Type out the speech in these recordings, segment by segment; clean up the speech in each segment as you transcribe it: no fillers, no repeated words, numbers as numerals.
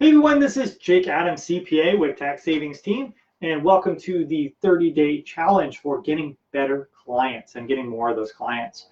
Hey everyone, this is Jake Adams, CPA with Tax Savings Team, and welcome to the 30-day challenge for getting better clients and getting more of those clients.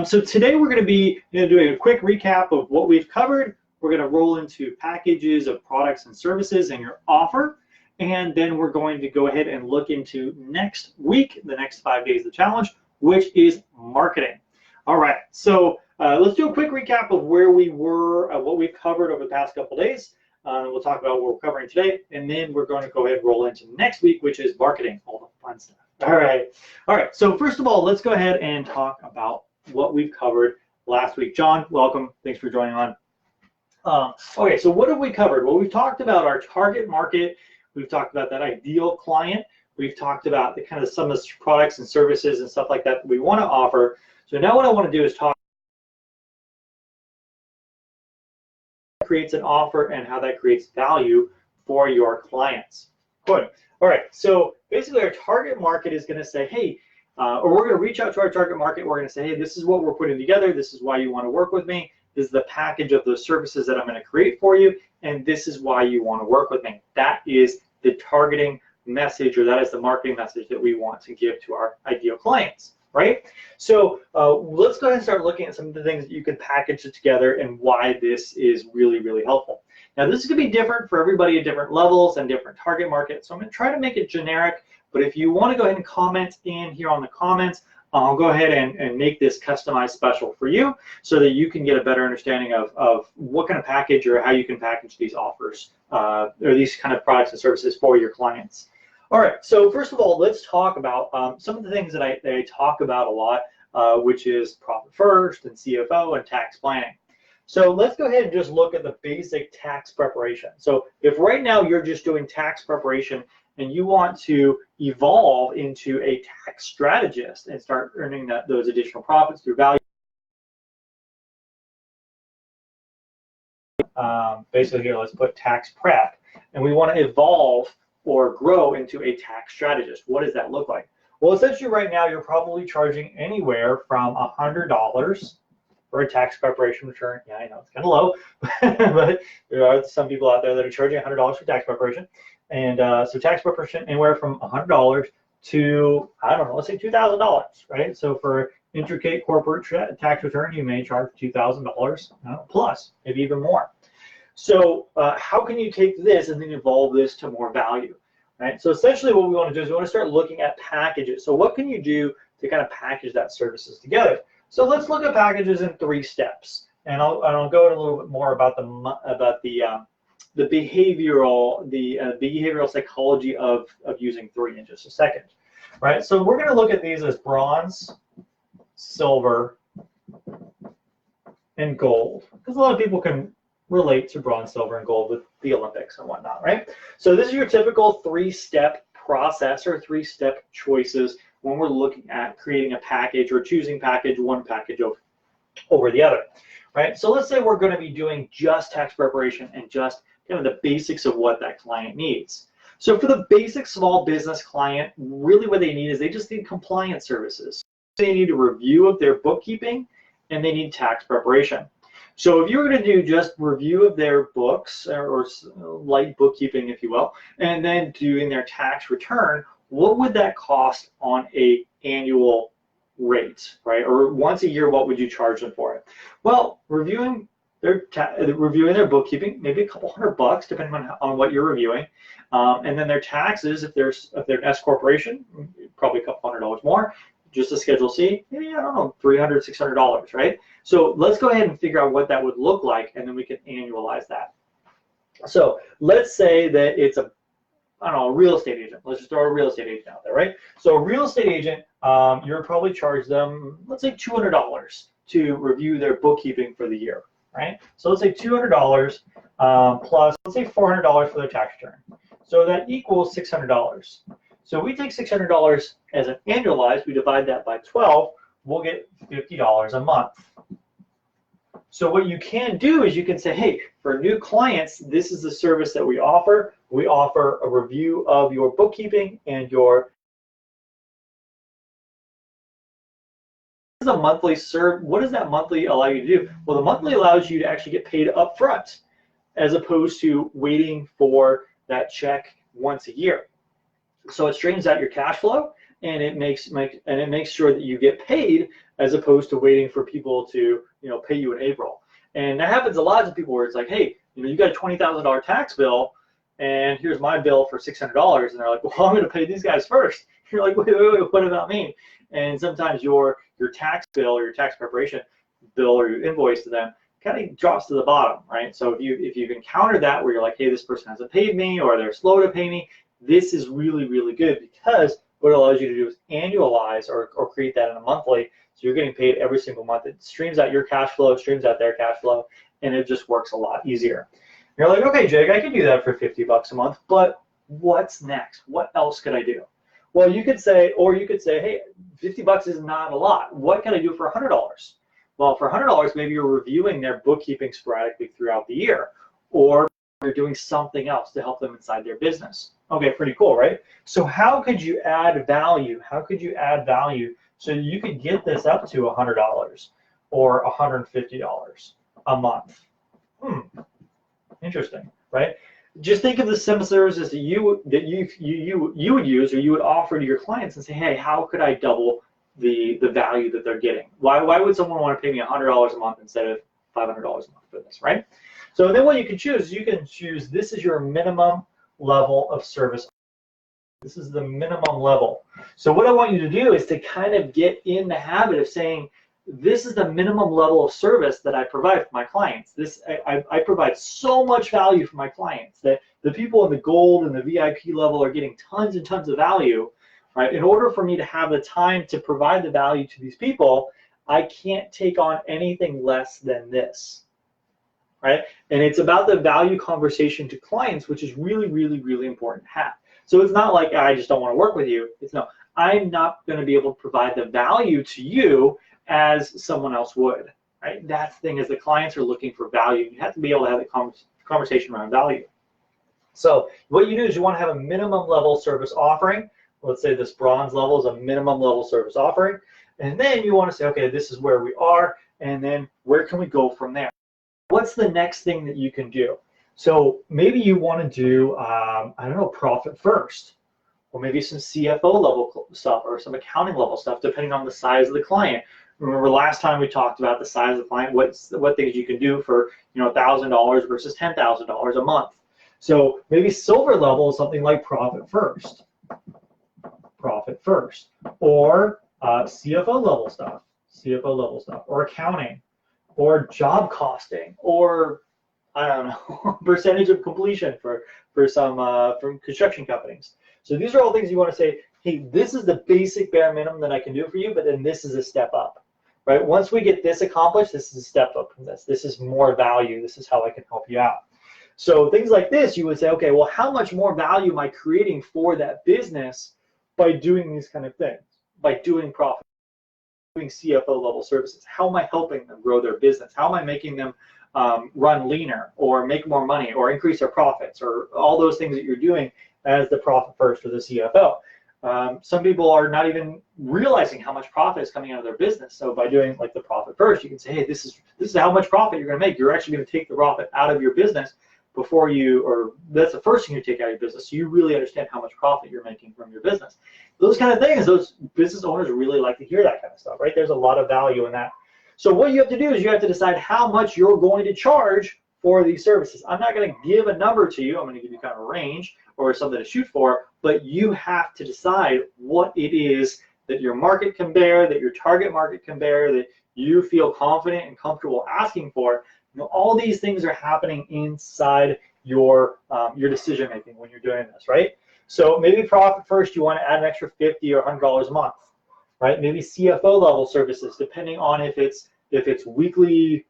So today we're going to be doing a quick recap of what we've covered. We're going to roll into packages of products and services and your offer, and then we're going to go ahead and look into next week, the next 5 days of the challenge, which is marketing. All right, so let's do a quick recap of where we were, what we've covered over the past couple days. We'll talk about what we're covering today, and then we're going to go ahead and roll into next week, which is marketing, all the fun stuff. All right. So first of all, let's go ahead and talk about what we've covered last week. John, welcome. Thanks for joining on. Okay, so what have we covered? Well, we've talked about our target market. We've talked about that ideal client. We've talked about the kind of some of the products and services and stuff like that we want to offer. So now what I want to do is talk creates an offer and how that creates value for your clients. Good. All right, so basically our target market is going to say, hey, or we're going to reach out to our target market. We're going to say, hey, this is what we're putting together. This is why you want to work with me. This is the package of those services that I'm going to create for you, and this is why you want to work with me. That is the targeting message, or that is the marketing message that we want to give to our ideal clients. Right? So let's go ahead and start looking at some of the things that you can package it together and why this is really, really helpful. Now, this is going to be different for everybody at different levels and different target markets. So I'm going to try to make it generic, but if you want to go ahead and comment in here on the comments, I'll go ahead and make this customized special for you so that you can get a better understanding of what kind of package or how you can package these offers or these kind of products and services for your clients. All right, so first of all, let's talk about some of the things that I talk about a lot, which is Profit First and CFO and tax planning. So let's go ahead and just look at the basic tax preparation. So if right now you're just doing tax preparation and you want to evolve into a tax strategist and start earning those additional profits through value, basically here, let's put tax prep, and we want to evolve or grow into a tax strategist. What does that look like? Well, essentially right now you're probably charging anywhere from $100 for a tax preparation return. Yeah, I know it's kind of low, but there are some people out there that are charging $100 for tax preparation. And so tax preparation anywhere from $100 to, I don't know, let's say $2,000, right? So for intricate corporate tax return, you may charge $2,000 plus, maybe even more. So how can you take this and then evolve this to more value, right? So essentially what we want to do is we want to start looking at packages. So what can you do to kind of package that services together? So let's look at packages in 3 steps, and I'll go in a little bit more about the behavioral psychology of using 3 in just a second, right? So we're going to look at these as bronze, silver, and gold, because a lot of people can relate to bronze, silver, and gold with the Olympics and whatnot, right? So this is your typical 3-step process or 3-step choices when we're looking at creating a package or choosing one package over the other, right? So let's say we're going to be doing just tax preparation and just kind of the basics of what that client needs. So for the basic small business client, really what they need is they just need compliance services. They need a review of their bookkeeping, and they need tax preparation. So if you were going to do just review of their books or light bookkeeping, if you will, and then doing their tax return, what would that cost on a annual rate, right? Or once a year, what would you charge them for it? Well, reviewing their bookkeeping, maybe a couple $100, depending on what you're reviewing, and then their taxes, if they're an S corporation, probably a couple $100 more. Just a Schedule C, maybe, I don't know, $300, $600, right? So let's go ahead and figure out what that would look like, and then we can annualize that. So let's say that it's a real estate agent. Let's just throw a real estate agent out there, right? So a real estate agent, you're probably charge them, let's say $200 to review their bookkeeping for the year, right? So let's say $200 plus, let's say $400 for their tax return. So that equals $600. So we take $600 as an annualized, we divide that by 12, we'll get $50 a month. So what you can do is you can say, hey, for new clients, this is the service that we offer. We offer a review of your bookkeeping and your monthly what does that monthly allow you to do? Well, the monthly allows you to actually get paid up front. as opposed to waiting for that check once a year. So it straightens out your cash flow, and it makes sure that you get paid as opposed to waiting for people to pay you in April. And that happens a lot to people where it's like, hey, you got a $20,000 tax bill, and here's my bill for $600, and they're like, well, I'm going to pay these guys first. You're like, wait, what about me? And sometimes your tax bill or your tax preparation bill or your invoice to them kind of drops to the bottom, right? So if you've encountered that where you're like, hey, this person hasn't paid me or they're slow to pay me, this is really, really good, because what it allows you to do is annualize or create that in a monthly. So you're getting paid every single month. It streams out your cash flow, streams out their cash flow, and it just works a lot easier. You're like, okay, Jake, I can do that for $50 a month, but what's next? What else could I do? Well, you could say, hey, $50 is not a lot. What can I do for $100? Well, for $100, maybe you're reviewing their bookkeeping sporadically throughout the year, or you're doing something else to help them inside their business. Okay, pretty cool, right? So how could you add value? How could you add value so you could get this up to $100 or $150 a month? Interesting, right? Just think of the simple services that you would use or you would offer to your clients and say, hey, how could I double the value that they're getting? Why would someone want to pay me $100 a month instead of $500 a month for this, right? So then what you can choose, this is your minimum level of service. This is the minimum level. So what I want you to do is to kind of get in the habit of saying, this is the minimum level of service that I provide for my clients. I provide so much value for my clients that the people in the gold and the VIP level are getting tons and tons of value, right? In order for me to have the time to provide the value to these people, I can't take on anything less than this, right? And it's about the value conversation to clients, which is really, really, really important to have. So it's not like, I just don't want to work with you. It's no, I'm not going to be able to provide the value to you as someone else would, right? That's the thing, is the clients are looking for value. You have to be able to have the conversation around value. So what you do is you want to have a minimum level service offering. Let's say this bronze level is a minimum level service offering. And then you want to say, okay, this is where we are, and then where can we go from there? What's the next thing that you can do? So maybe you want to do, I don't know, profit first, or maybe some CFO level stuff or some accounting level stuff, depending on the size of the client. Remember last time we talked about the size of the client, what things you can do for $1,000 versus $10,000 a month. So maybe silver level is something like profit first, or CFO level stuff, or accounting, or job costing, or I don't know, percentage of completion for some from construction companies. So these are all things you want to say, hey, this is the basic bare minimum that I can do for you, but then this is a step up, right? Once we get this accomplished, this is a step up from this. This is more value. This is how I can help you out. So things like this, you would say, okay, well, how much more value am I creating for that business by doing these kind of things, by doing profit, doing CFO level services? How am I helping them grow their business? How am I making them run leaner or make more money or increase their profits, or all those things that you're doing as the profit first or the CFO? Some people are not even realizing how much profit is coming out of their business. So by doing like the profit first, you can say, hey, this is how much profit you're going to make. You're actually going to take the profit out of your business before you, or that's the first thing you take out of your business. So you really understand how much profit you're making from your business. Those kind of things, those business owners really like to hear that kind of stuff, right? There's a lot of value in that. So what you have to do is you have to decide how much you're going to charge for these services. I'm not going to give a number to you. I'm going to give you kind of a range or something to shoot for, but you have to decide what it is that your market can bear, that your target market can bear, that you feel confident and comfortable asking for. All these things are happening inside your decision making when you're doing this, right? So maybe profit first, you want to add an extra $50 or $100 a month, right? Maybe CFO level services, depending on if it's weekly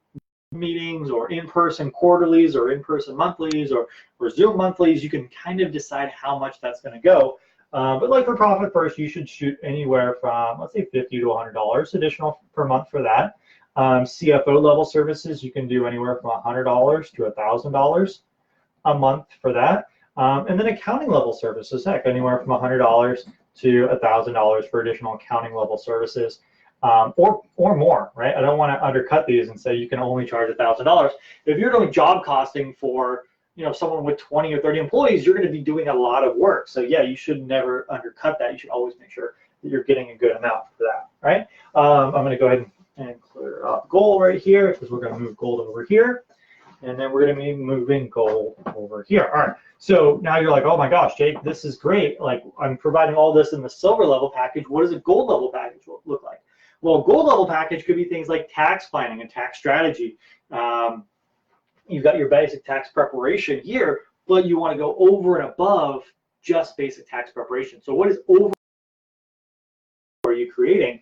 meetings or in-person quarterlies or in-person monthlies or Zoom monthlies. You can kind of decide how much that's going to go. But like for profit first, you should shoot anywhere from, let's say, $50 to $100 additional per month for that. CFO level services, you can do anywhere from $100 to $1,000 a month for that. And then accounting level services, heck, anywhere from $100 to $1,000 for additional accounting level services. or more, right? I don't want to undercut these and say you can only charge $1,000. If you're doing job costing for someone with 20 or 30 employees, you're going to be doing a lot of work. So yeah, you should never undercut that. You should always make sure that you're getting a good amount for that, right? I'm going to go ahead and clear up gold right here because we're going to move gold over here. And then we're going to be moving gold over here. All right. So now you're like, oh my gosh, Jake, this is great. Like I'm providing all this in the silver level package. What does a gold level package look like? Well, gold level package could be things like tax planning and tax strategy. You've got your basic tax preparation here, but you want to go over and above just basic tax preparation. So what is over are you creating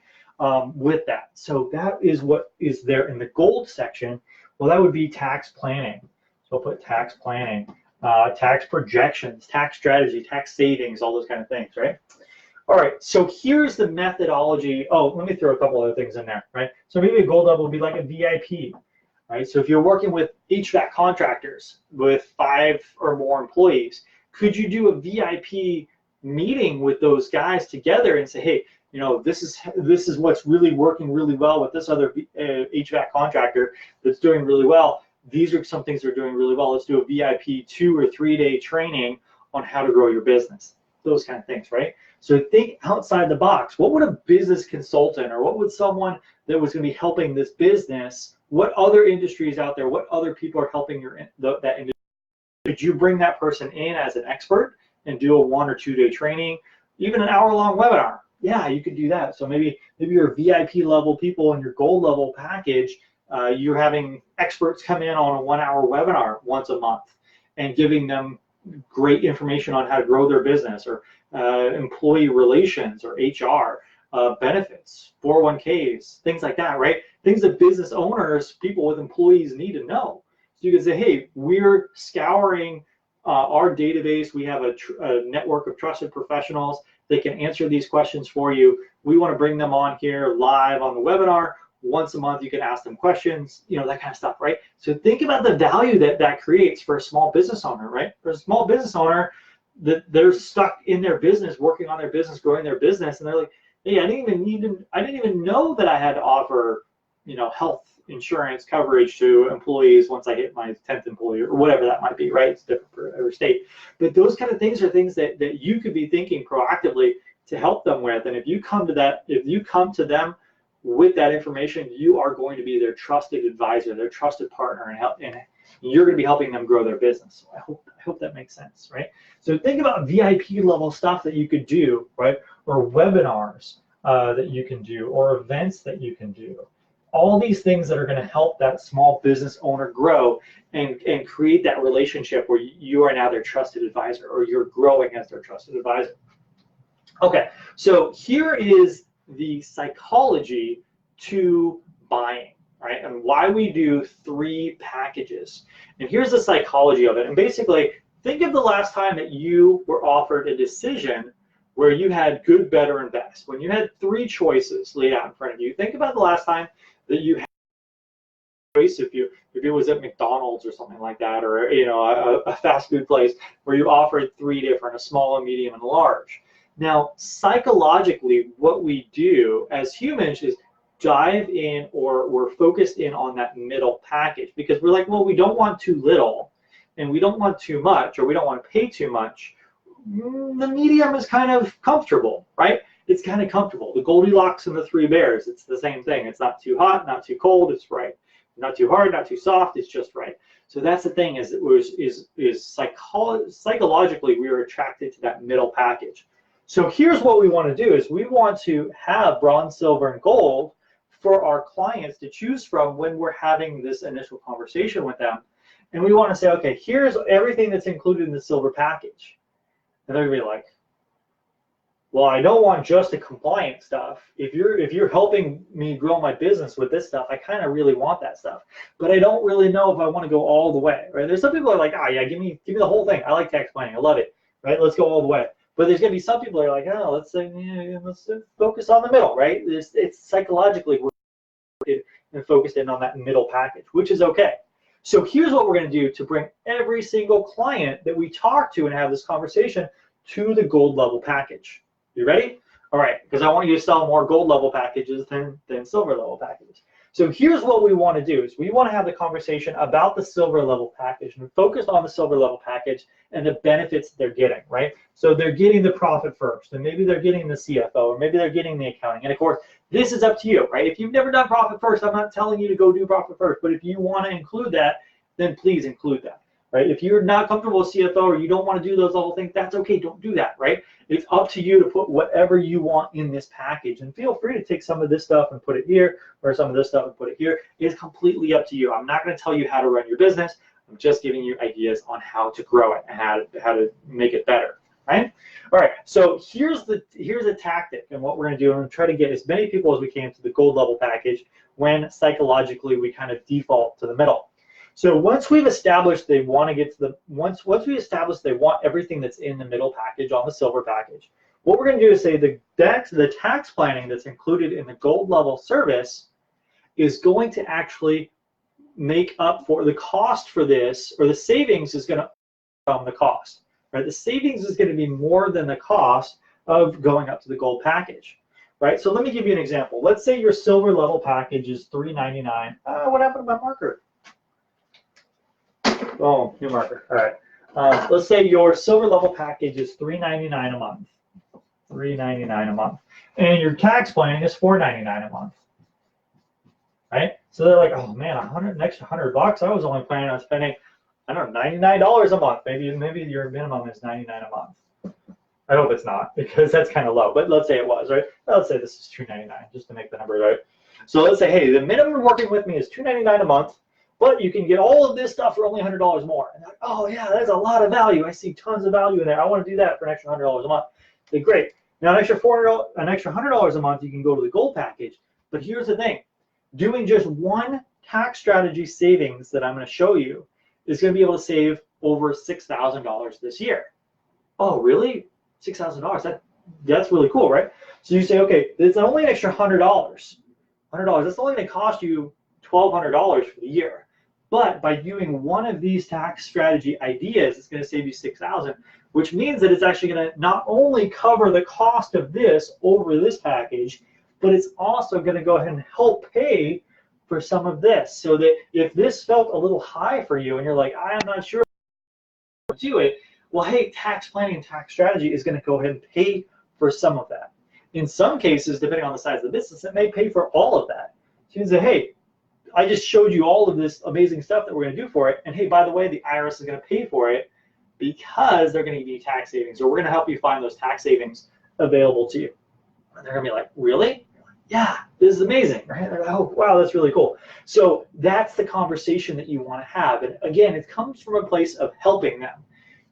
with that? So that is what is there in the gold section. Well, that would be tax planning. So I'll put tax planning, tax projections, tax strategy, tax savings, all those kind of things, right? All right, so here's the methodology. Oh, let me throw a couple other things in there, right? So maybe a gold level would be like a VIP, right? So if you're working with HVAC contractors with 5 or more employees, could you do a VIP meeting with those guys together and say, hey, this is what's really working really well with this other HVAC contractor that's doing really well. These are some things they're doing really well. Let's do a VIP 2 or 3 day training on how to grow your business. Those kind of things, right? So think outside the box. What would a business consultant or what would someone that was going to be helping this business, what other industries out there, what other people are helping that industry? Could you bring that person in as an expert and do a 1 or 2 day training, even an hour-long webinar? Yeah, you could do that. So maybe your VIP level people in your gold level package, you're having experts come in on a 1 hour webinar once a month and giving them great information on how to grow their business or employee relations or HR, benefits, 401ks, things like that, right? Things that business owners, people with employees need to know. So you can say, hey, we're scouring our database. We have a network of trusted professionals. They can answer these questions for you. We want to bring them on here live on the webinar. Once a month, you can ask them questions, that kind of stuff, right? So think about the value that creates for a small business owner, right? For a small business owner, they're stuck in their business, working on their business, growing their business, and they're like, hey, I didn't even know that I had to offer, health insurance coverage to employees once I hit my 10th employee or whatever that might be, right? It's different for every state. But those kind of things are things that you could be thinking proactively to help them with. And if you come to them with that information, you are going to be their trusted advisor, their trusted partner, and you're going to be helping them grow their business. So I hope that makes sense, right? So think about VIP level stuff that you could do, right? Or webinars that you can do, or events that you can do. All these things that are going to help that small business owner grow and create that relationship where you are now their trusted advisor, or you're growing as their trusted advisor. Okay, so here is the psychology to buying, right? And why we do 3 packages. And here's the psychology of it. And basically, think of the last time that you were offered a decision where you had good, better, and best. When you had 3 choices laid out in front of you, think about the last time that you had a choice, if it was at McDonald's or something like that, or a fast food place where you offered 3 different, a small, a medium, and a large. Now, psychologically, what we do as humans is dive in, or we're focused in on that middle package, because we're like, well, we don't want too little and we don't want too much, or we don't want to pay too much. The medium is kind of comfortable, right? It's kind of comfortable. The Goldilocks and the 3 bears, it's the same thing. It's not too hot, not too cold, it's right. Not too hard, not too soft, it's just right. So that's the thing, psychologically, we are attracted to that middle package. So here's what we want to do is we want to have bronze, silver, and gold for our clients to choose from when we're having this initial conversation with them. And we want to say, okay, here's everything that's included in the silver package. And they're going to be like, well, I don't want just the compliance stuff. If you're helping me grow my business with this stuff, I kind of really want that stuff. But I don't really know if I want to go all the way, right? There's some people who are like, yeah, give me the whole thing. I like tax planning. I love it, right? Let's go all the way. But there's going to be some people that are like, oh, let's focus on the middle, right? It's psychologically we're and focused in on that middle package, which is okay. So here's what we're going to do to bring every single client that we talk to and have this conversation to the gold level package. You ready? All right, because I want you to sell more gold level packages than silver level packages. So here's what we want to do is we want to have the conversation about the silver level package and focus on the silver level package and the benefits they're getting, right? So they're getting the profit first, and maybe they're getting the CFO, or maybe they're getting the accounting. And of course, this is up to you, right? If you've never done profit first, I'm not telling you to go do profit first, but if you want to include that, then please include that, right? If you're not comfortable with CFO or you don't want to do those little things, that's okay, don't do that, right? It's up to you to put whatever you want in this package, and feel free to take some of this stuff and put it here, or some of this stuff and put it here. It's completely up to you. I'm not going to tell you how to run your business. I'm just giving you ideas on how to grow it and how to make it better, right? All right, so here's a tactic, and what we're going to do, and try to get as many people as we can to the gold level package when psychologically we kind of default to the middle. So once we've established they want to get to the once we establish they want everything that's in the middle package on the silver package, what we're going to do is say the tax planning that's included in the gold level service is going to actually make up for the cost for this, or the savings is going to from the cost, right? The savings is going to be more than the cost of going up to the gold package, right? So let me give you an example. Let's say your silver level package is $399. What happened to my marker? Oh, new marker. All right. Let's say your silver level package is $399 a month. $399 a month, and your tax planning is $499 a month. Right? So they're like, oh man, an extra $100. I was only planning on spending, I don't know, $99 a month. Maybe your minimum is $99 a month. I hope it's not, because that's kind of low. But let's say it was, right? Let's say this is $299, just to make the number right. So let's say, hey, the minimum working with me is $299 a month, but you can get all of this stuff for only $100 more. And they're like, oh yeah, that's a lot of value. I see tons of value in there. I want to do that for an extra $100 a month. They're great. Now an extra $100 a month, you can go to the gold package. But here's the thing. Doing just one tax strategy savings that I'm going to show you is going to be able to save over $6,000 this year. Oh, really? $6,000? That's really cool, right? So you say, okay, it's only an extra $100. $100. That's only going to cost you $1,200 for the year. But by doing one of these tax strategy ideas, it's going to save you $6,000, which means that it's actually going to not only cover the cost of this over this package, but it's also going to go ahead and help pay for some of this. So that if this felt a little high for you and you're like, I'm not sure how to do it, well, hey, tax planning and tax strategy is going to go ahead and pay for some of that. In some cases, depending on the size of the business, it may pay for all of that. So you can say, hey, I just showed you all of this amazing stuff that we're going to do for it. And hey, by the way, the IRS is going to pay for it because they're going to give you tax savings, or we're going to help you find those tax savings available to you. And they're going to be like, really? Yeah, this is amazing, right? They're like, oh, wow, that's really cool. So that's the conversation that you want to have. And again, it comes from a place of helping them.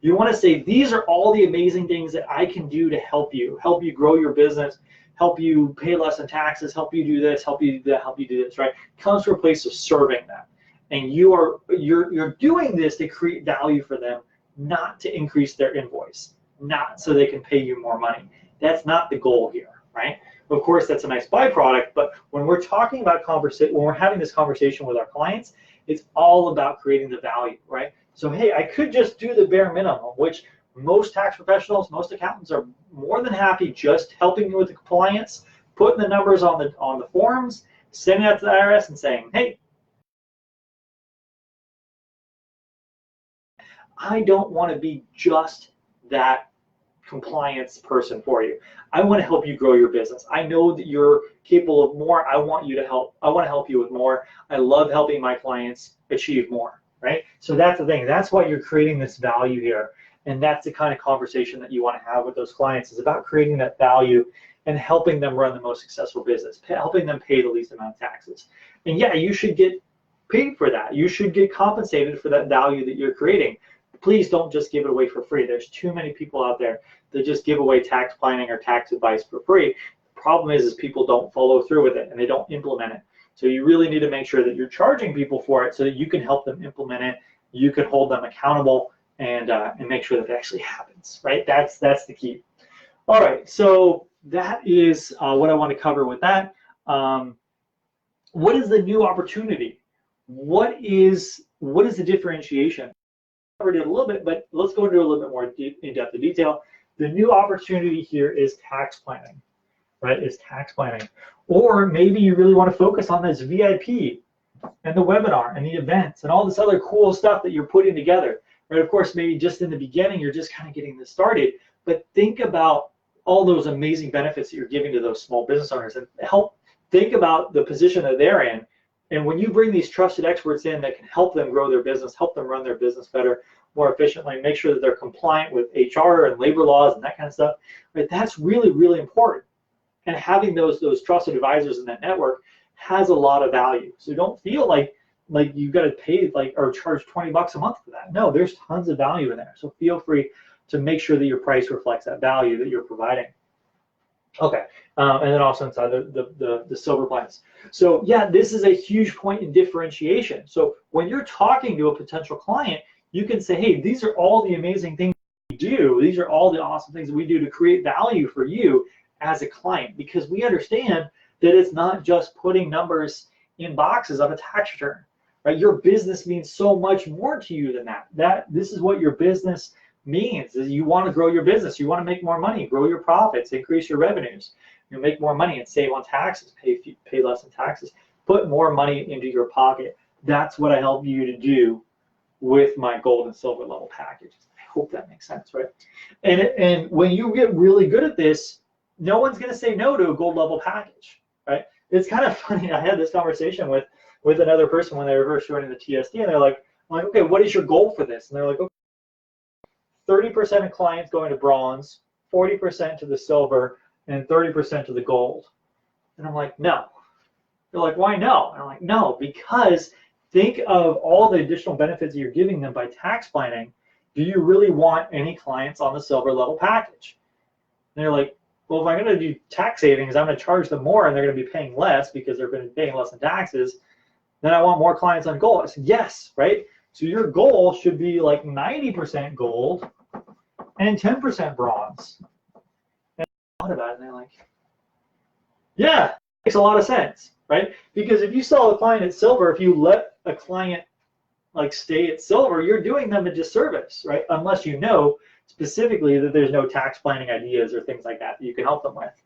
You want to say, these are all the amazing things that I can do to help you grow your business, help you pay less in taxes, help you do this, help you do that, help you do this, right? It comes from a place of serving them. And you're doing this to create value for them, not to increase their invoice, not so they can pay you more money. That's not the goal here, right? Of course, that's a nice byproduct, but when we're talking about when we're having this conversation with our clients, it's all about creating the value, right? So, hey, I could just do the bare minimum, which most tax professionals, most accountants are more than happy just helping you with the compliance, putting the numbers on the forms, sending it out to the IRS and saying, hey, I don't want to be just that compliance person for you. I want to help you grow your business. I know that you're capable of more. I want you to help. I want to help you with more. I love helping my clients achieve more, right? So that's the thing. That's why you're creating this value here. And that's the kind of conversation that you want to have with those clients, is about creating that value and helping them run the most successful business, helping them pay the least amount of taxes. And yeah, you should get paid for that. You should get compensated for that value that you're creating. Please don't just give it away for free. There's too many people out there that just give away tax planning or tax advice for free. The problem is people don't follow through with it and they don't implement it. So you really need to make sure that you're charging people for it so that you can help them implement it. You can hold them accountable and make sure that it actually happens, right? That's the key. All right, so that is what I want to cover with that. What is the new opportunity? What is the differentiation? I covered it a little bit, but let's go into a little bit more in depth of detail. The new opportunity here is tax planning. right, is tax planning. Or maybe you really want to focus on this VIP and the webinar and the events and all this other cool stuff that you're putting together, right? Of course, maybe just in the beginning, you're just kind of getting this started, but think about all those amazing benefits that you're giving to those small business owners and help think about the position that they're in. And when you bring these trusted experts in that can help them grow their business, help them run their business better, more efficiently, make sure that they're compliant with HR and labor laws and that kind of stuff, right? That's really, really important. And having those trusted advisors in that network has a lot of value. So don't feel like you've got to pay or charge $20 a month for that. No, there's tons of value in there. So feel free to make sure that your price reflects that value that you're providing. Okay, and then also inside the silver plans. So yeah, this is a huge point in differentiation. So when you're talking to a potential client, you can say, hey, these are all the amazing things we do. These are all the awesome things that we do to create value for you as a client, because we understand that it's not just putting numbers in boxes on a tax return, right? Your business means so much more to you than that. This is what your business means, is you want to grow your business, you want to make more money, grow your profits, increase your revenues, you make more money and save on taxes, pay less in taxes, put more money into your pocket. That's what I help you to do with my gold and silver level packages. I hope that makes sense, right? And when you get really good at this, no one's going to say no to a gold level package, right? It's kind of funny. I had this conversation with another person when they were first joining the TSD, and they're like, okay, what is your goal for this? And they're like, okay, 30% of clients going to bronze, 40% to the silver, and 30% to the gold. And I'm like, no. They're like, why no? And I'm like, no, because think of all the additional benefits you're giving them by tax planning. Do you really want any clients on the silver level package? And they're like, well, if I'm going to do tax savings, I'm going to charge them more and they're going to be paying less because they're going to be paying less in taxes. Then I want more clients on gold. I said, yes, right? So your goal should be like 90% gold and 10% bronze. And I thought about it and they're like, yeah, makes a lot of sense, right? Because if you sell a client at silver, if you let a client stay at silver, you're doing them a disservice, right? Unless you know specifically that there's no tax planning ideas or things like that you can help them with.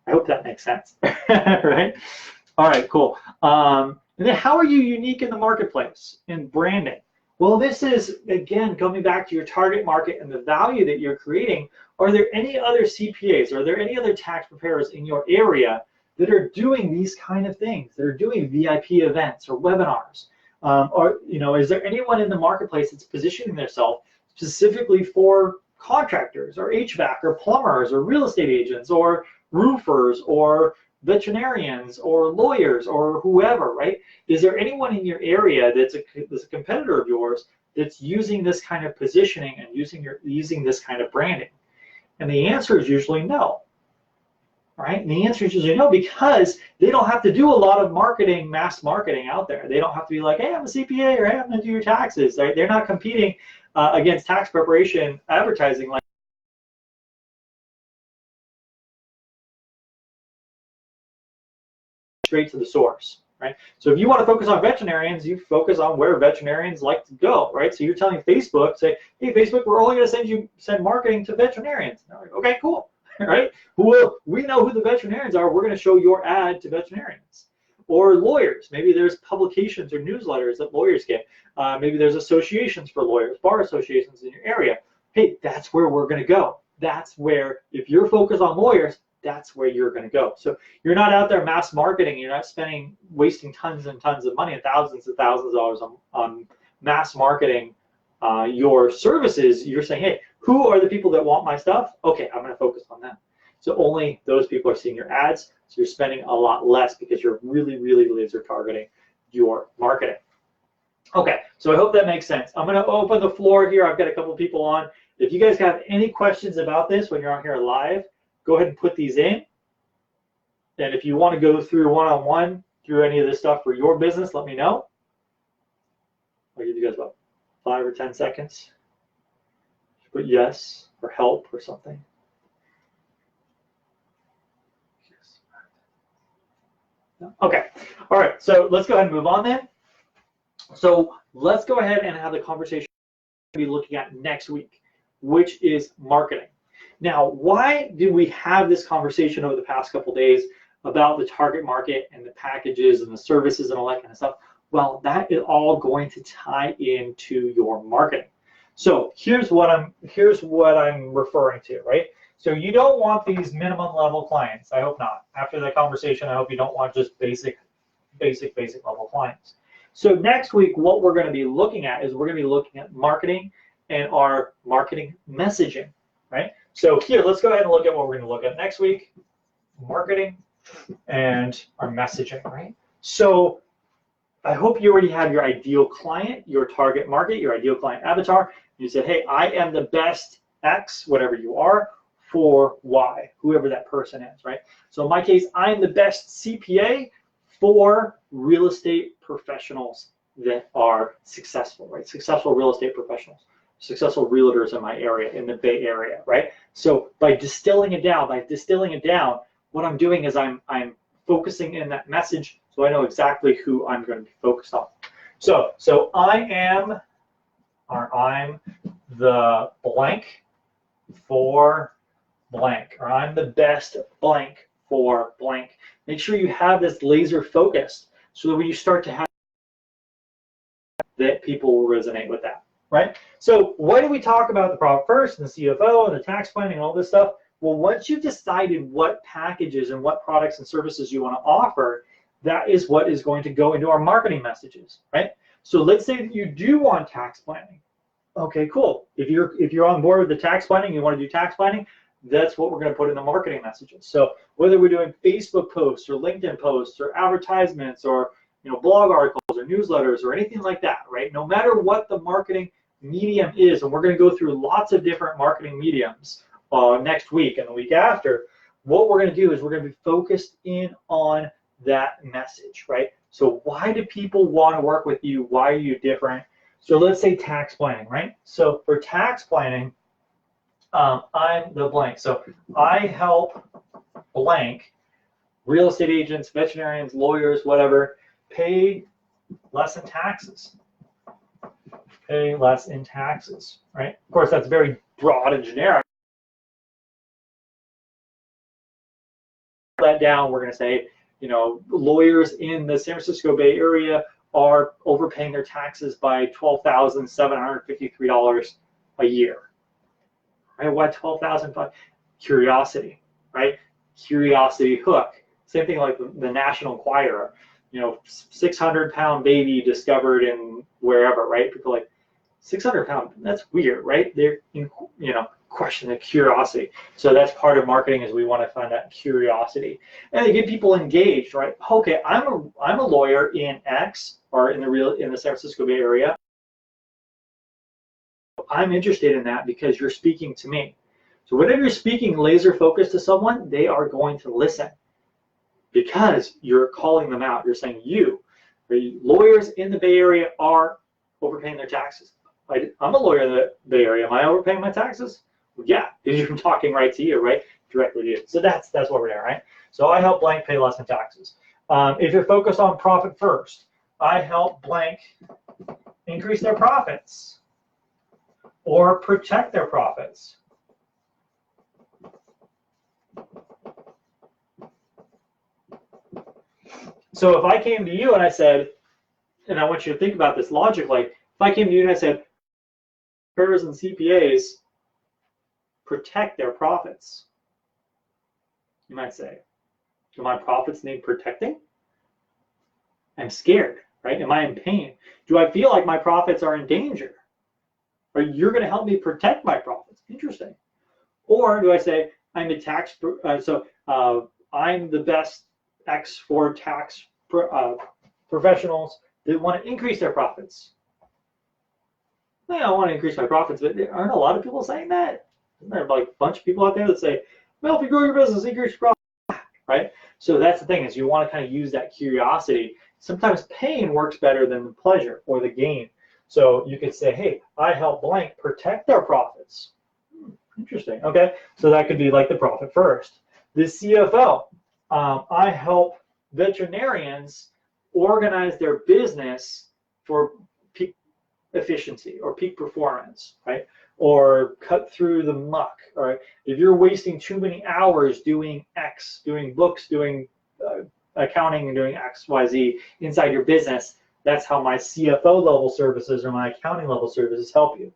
I hope that makes sense, right? All right, cool. And then how are you unique in the marketplace in branding? Well, this is, again, coming back to your target market and the value that you're creating. Are there any other CPAs? Are there any other tax preparers in your area that are doing these kind of things, that are doing VIP events or webinars? Or, is there anyone in the marketplace that's positioning themselves specifically for contractors or HVAC or plumbers or real estate agents or roofers or veterinarians or lawyers or whoever, right? Is there anyone in your area that's a competitor of yours that's using this kind of positioning and using this kind of branding? And the answer is usually no. Right? And the answer is usually no, because they don't have to do a lot of marketing, mass marketing out there. They don't have to be like, hey, I'm a CPA, or hey, I'm going to do your taxes. Right? They're not competing against tax preparation advertising like straight to the source. Right? So if you want to focus on veterinarians, you focus on where veterinarians like to go. Right? So you're telling Facebook, say, hey, Facebook, we're only going to send marketing to veterinarians. And they're like, okay, cool. Right? We know who the veterinarians are. We're going to show your ad to veterinarians. Or lawyers. Maybe there's publications or newsletters that lawyers get. Maybe there's associations for lawyers, bar associations in your area. Hey, that's where we're going to go. That's where, if you're focused on lawyers, that's where you're going to go. So you're not out there mass marketing. You're not wasting tons and tons of money and thousands of dollars on mass marketing your services. You're saying, hey, who are the people that want my stuff? Okay, I'm going to focus on them. So only those people are seeing your ads. So you're spending a lot less because you're really, really laser targeting your marketing. Okay, so I hope that makes sense. I'm going to open the floor here. I've got a couple people on. If you guys have any questions about this when you're on here live, go ahead and put these in. And if you want to go through one-on-one through any of this stuff for your business, let me know. I'll give you guys about 5 or 10 seconds. Put yes or help or something. Okay, all right, so let's go ahead and move on then. So let's go ahead and have the conversation we'll be looking at next week, which is marketing. Now, why did we have this conversation over the past couple of days about the target market and the packages and the services and all that kind of stuff? Well, that is all going to tie into your marketing. So here's what I'm referring to, right? So you don't want these minimum level clients. I hope not. After that conversation, I hope you don't want just basic level clients. So next week, what we're going to be looking at is we're going to be looking at marketing and our marketing messaging, right? So here, let's go ahead and look at what we're going to look at next week: marketing and our messaging, right? So I hope you already have your ideal client, your target market, your ideal client avatar. You said, hey, I am the best X, whatever you are, for Y, whoever that person is, right? So in my case, I'm the best CPA for real estate professionals that are successful, right? Successful real estate professionals, successful realtors in my area, in the Bay Area, right? So by distilling it down, what I'm doing is I'm focusing in that message so I know exactly who I'm going to be focused on. So I'm the blank for blank, or I'm the best blank for blank. Make sure you have this laser focused so that when you start to have that, people will resonate with that, right? So why do we talk about the profit first and the CFO and the tax planning and all this stuff? Well, once you've decided what packages and what products and services you want to offer, that is what is going to go into our marketing messages, right? So let's say that you do want tax planning. Okay, cool. If you're on board with the tax planning, you want to do tax planning, that's what we're going to put in the marketing messages. So whether we're doing Facebook posts or LinkedIn posts or advertisements or blog articles or newsletters or anything like that, right? No matter what the marketing medium is, and we're going to go through lots of different marketing mediums next week and the week after, what we're going to do is we're going to be focused in on that message, right? So why do people want to work with you? Why are you different? So let's say tax planning, right? So for tax planning, I'm the blank. So I help blank real estate agents, veterinarians, lawyers, whatever, pay less in taxes. Pay less in taxes, right? Of course, that's very broad and generic. That down, we're going to say, lawyers in the San Francisco Bay Area are overpaying their taxes by $12,753 a year. Right? Why 12,000? Curiosity, right? Curiosity hook. Same thing like the National Enquirer. 600-pound baby discovered in wherever, right? People are like, 600-pound, that's weird, right? They're question the curiosity. So that's part of marketing, is we want to find that curiosity and to get people engaged, right? Okay, I'm a lawyer in X, or in the San Francisco Bay Area. I'm interested in that because you're speaking to me. So whenever you're speaking laser focused to someone, they are going to listen because you're calling them out. You're saying lawyers in the Bay Area are overpaying their taxes. I'm a lawyer in the Bay Area. Am I overpaying my taxes? Well, yeah, because you're talking right to you, right? Directly to you. So that's what we're doing, right? So I help blank pay less in taxes. If you're focused on profit first, I help blank increase their profits or protect their profits. So if I came to you and I said, and I want you to think about this logically, if I came to you and I said, payers and CPAs protect their profits, you might say, do my profits need protecting? I'm scared, right? Am I in pain? Do I feel like my profits are in danger? Or you're going to help me protect my profits? Interesting. Or do I say, I'm a tax, I'm the best X for tax professionals that want to increase their profits? I don't want to increase my profits, but aren't a lot of people saying that? Isn't there like a bunch of people out there that say, well, if you grow your business, increase your profit, right? So that's the thing, is you want to kind of use that curiosity. Sometimes pain works better than the pleasure or the gain. So you could say, hey, I help blank protect their profits. Interesting. Okay, so that could be like the profit first. The CFO, I help veterinarians organize their business for peak efficiency or peak performance, right? or cut through the muck. All right, if you're wasting too many hours doing X, doing books, doing accounting, and doing X, Y, Z inside your business, that's how my CFO level services or my accounting level services help you.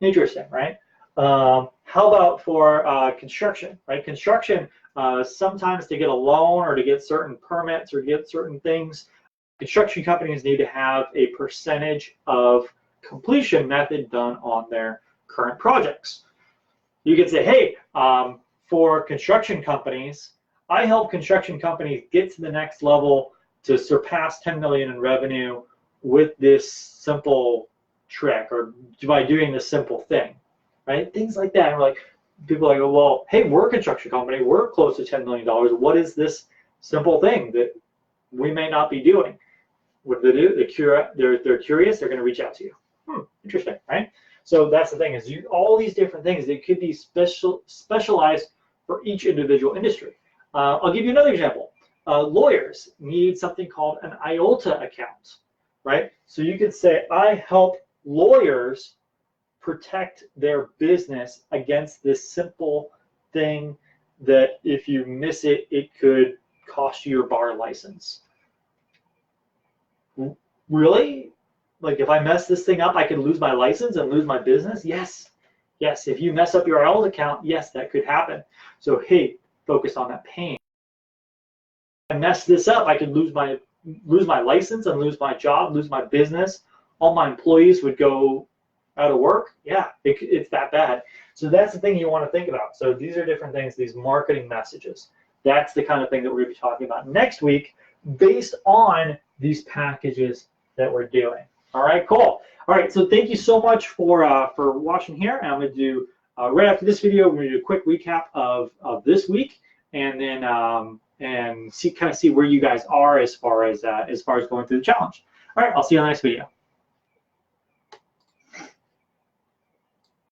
Interesting, right? How about for construction, right? Construction, sometimes to get a loan or to get certain permits or get certain things, construction companies need to have a percentage of completion method done on their current projects. You could say, hey, for construction companies, I help construction companies get to the next level to surpass 10 million in revenue with this simple trick or by doing this simple thing, right? Things like that. And we're like, people are like, well, hey, we're a construction company. We're close to $10 million. What is this simple thing that we may not be doing? What do they do? They're curious. They're going to reach out to you. Interesting, right? So that's the thing is all these different things that could be specialized for each individual industry. I'll give you another example. Lawyers need something called an IOLTA account, right? So you could say, I help lawyers protect their business against this simple thing that if you miss it, it could cost you your bar license. Really? Like if I mess this thing up, I could lose my license and lose my business? Yes. Yes, if you mess up your IOLTA account, yes, that could happen. So hey, focus on that pain. If I mess this up, I could lose my license and lose my job, lose my business. All my employees would go out of work. Yeah, it's that bad. So that's the thing you want to think about. So these are different things, these marketing messages. That's the kind of thing that we're going to be talking about next week based on these packages that we're doing. All right, cool. All right, so thank you so much for watching here. And I'm going to do, right after this video, we're going to do a quick recap of this week and then and see where you guys are as far as going through the challenge. All right, I'll see you on the next video.